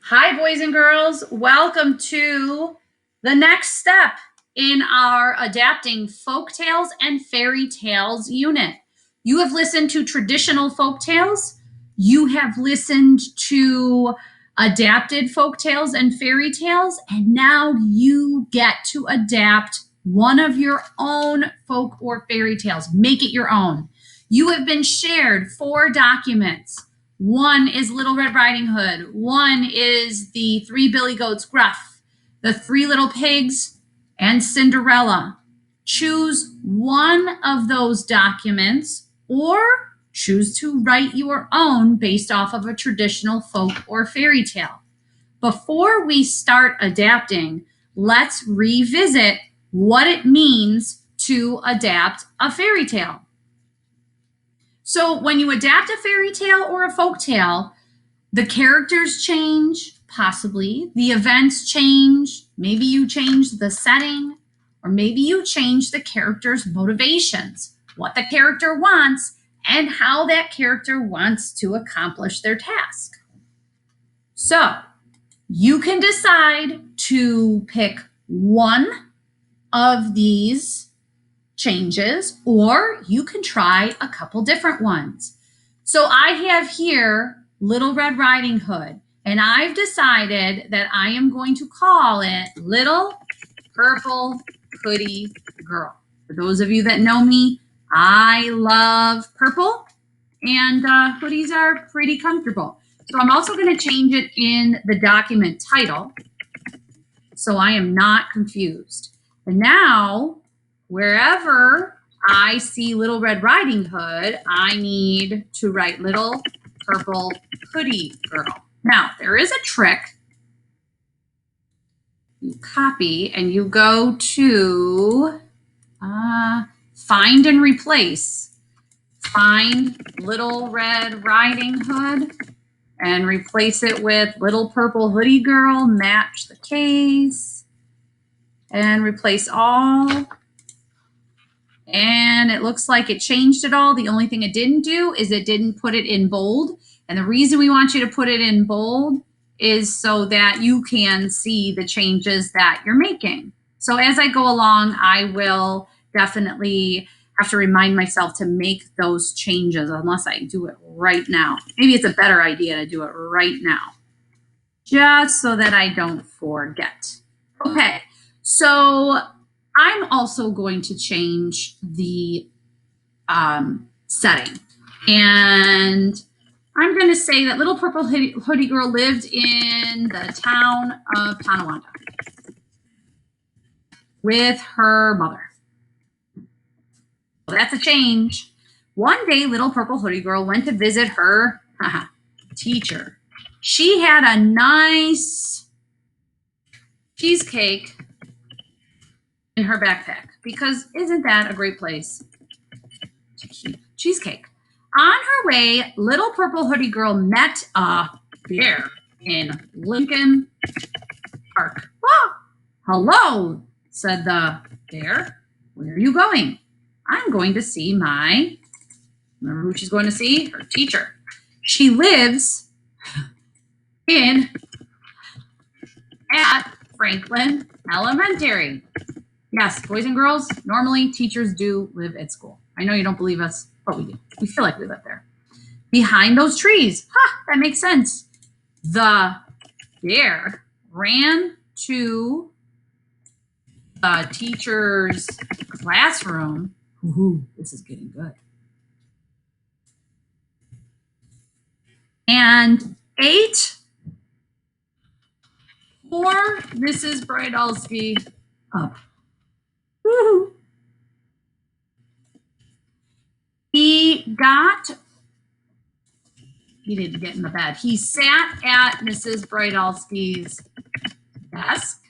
Hi, boys and girls. Welcome to the next step in our Adapting Folktales and Fairy Tales unit. You have listened to traditional folktales. You have listened to adapted folktales and fairy tales, and now you get to adapt one of your own folk or fairy tales. Make it your own. You have been shared 4 documents. One is Little Red Riding Hood. One is the 3 Billy Goats Gruff, the 3 Little Pigs, and Cinderella. Choose one of those documents or choose to write your own based off of a traditional folk or fairy tale. Before we start adapting, let's revisit what it means to adapt a fairy tale. So when you adapt a fairy tale or a folk tale, the characters change, possibly. The events change. Maybe you change the setting, or maybe you change the character's motivations, what the character wants, and how that character wants to accomplish their task. So you can decide to pick one of these changes, or you can try a couple different ones. So I have here Little Red Riding Hood, and I've decided that I am going to call it Little Purple Hoodie Girl. For those of you that know me, I love purple, and hoodies are pretty comfortable. So I'm also going to change it in the document title so I am not confused. And now, wherever I see Little Red Riding Hood, I need to write Little Purple Hoodie Girl. Now, there is a trick. You copy and you go to Find and Replace. Find Little Red Riding Hood and replace it with Little Purple Hoodie Girl. Match the case. And replace all. And it looks like it changed it all. The only thing it didn't do is it didn't put it in bold. And the reason we want you to put it in bold is so that you can see the changes that you're making. So as I go along, I will definitely have to remind myself to make those changes unless I do it right now. Maybe it's a better idea to do it right now, just so that I don't forget. Okay. So I'm also going to change the setting. And I'm going to say that Little Purple Hoodie Girl lived in the town of Tonawanda with her mother. Well, that's a change. One day, Little Purple Hoodie Girl went to visit her teacher. She had a nice cheesecake in her backpack, because isn't that a great place to keep cheesecake? On her way, Little Purple Hoodie Girl met a bear in Lincoln Park. "Ah, hello," said the bear. "Where are you going?" "I'm going to see my..." Remember who she's going to see? Her teacher. "She lives at Franklin Elementary." Yes, boys and girls, normally teachers do live at school. I know you don't believe us, but we do. We feel like we live there. "Behind those trees." That makes sense. The bear ran to the teacher's classroom. Ooh, this is getting good. And ate poor Mrs. Bridalski up. Woo-hoo. He didn't get in the bed. He sat at Mrs. Bridalski's desk.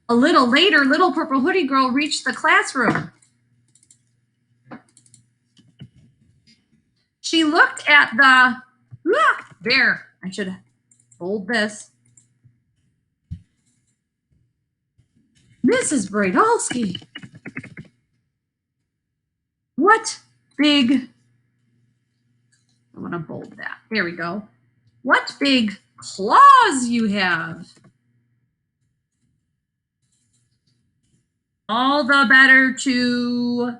A little later, Little Purple Hoodie Girl reached the classroom. She looked at the bear. I should bold this. "Mrs. Bridalski, what big I want to bold that. There we go. What big claws you have. All the better to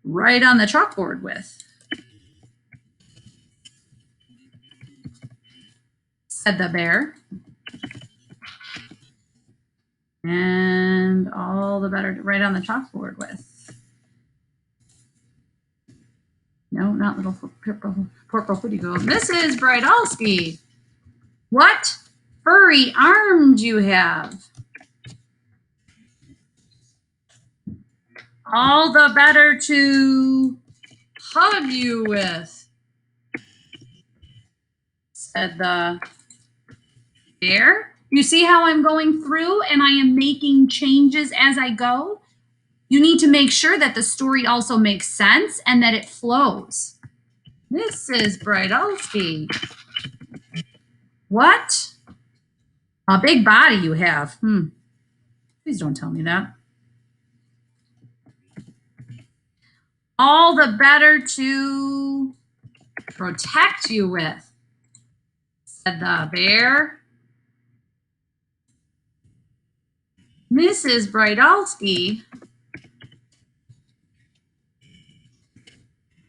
write on the chalkboard with, said the bear. And all the better to write on the chalkboard with. No, not little purple hoodie girl. Mrs. Bridalski, what furry arms you have. All the better to hug you with, said the bear. You see how I'm going through and I am making changes as I go? You need to make sure that the story also makes sense and that it flows. Mrs. Bridalski, what a big body you have. Please don't tell me that. All the better to protect you with, said the bear. Mrs. Bridalski,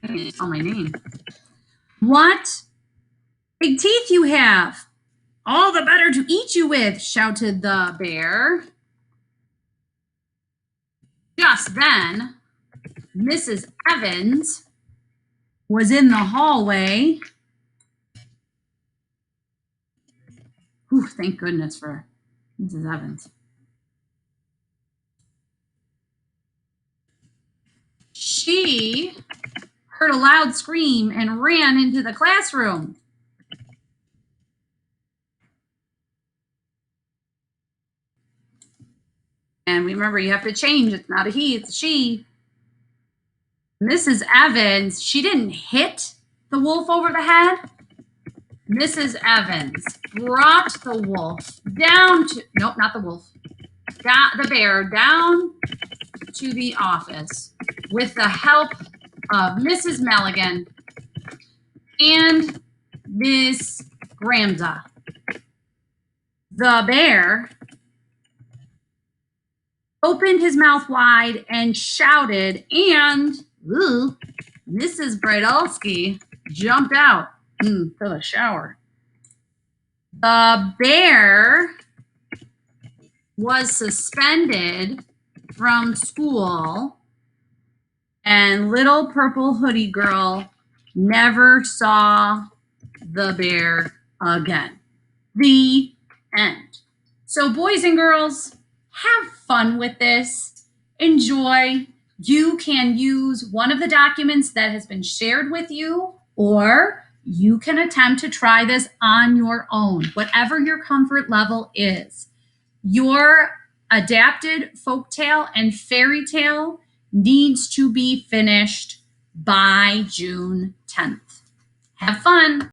I can't tell my name. What big teeth you have. All the better to eat you with, shouted the bear. Just then, Mrs. Evans was in the hallway. Whew, thank goodness for Mrs. Evans. She heard a loud scream and ran into the classroom. And remember, you have to change. It's not a he, it's a she. Mrs. Evans, she didn't hit the wolf over the head. Mrs. Evans brought the wolf down to, nope, not the wolf, the bear down to the office with the help of Mrs. Milligan and Miss Gramza. The bear opened his mouth wide and shouted, and Mrs. Bridalski jumped out to the shower. The bear was suspended from school, and little purple hoodie girl never saw the bear again. The end. So boys and girls, have fun with this. Enjoy. You can use one of the documents that has been shared with you, or you can attempt to try this on your own, whatever your comfort level is. Your adapted folktale and fairy tale needs to be finished by June 10th. Have fun.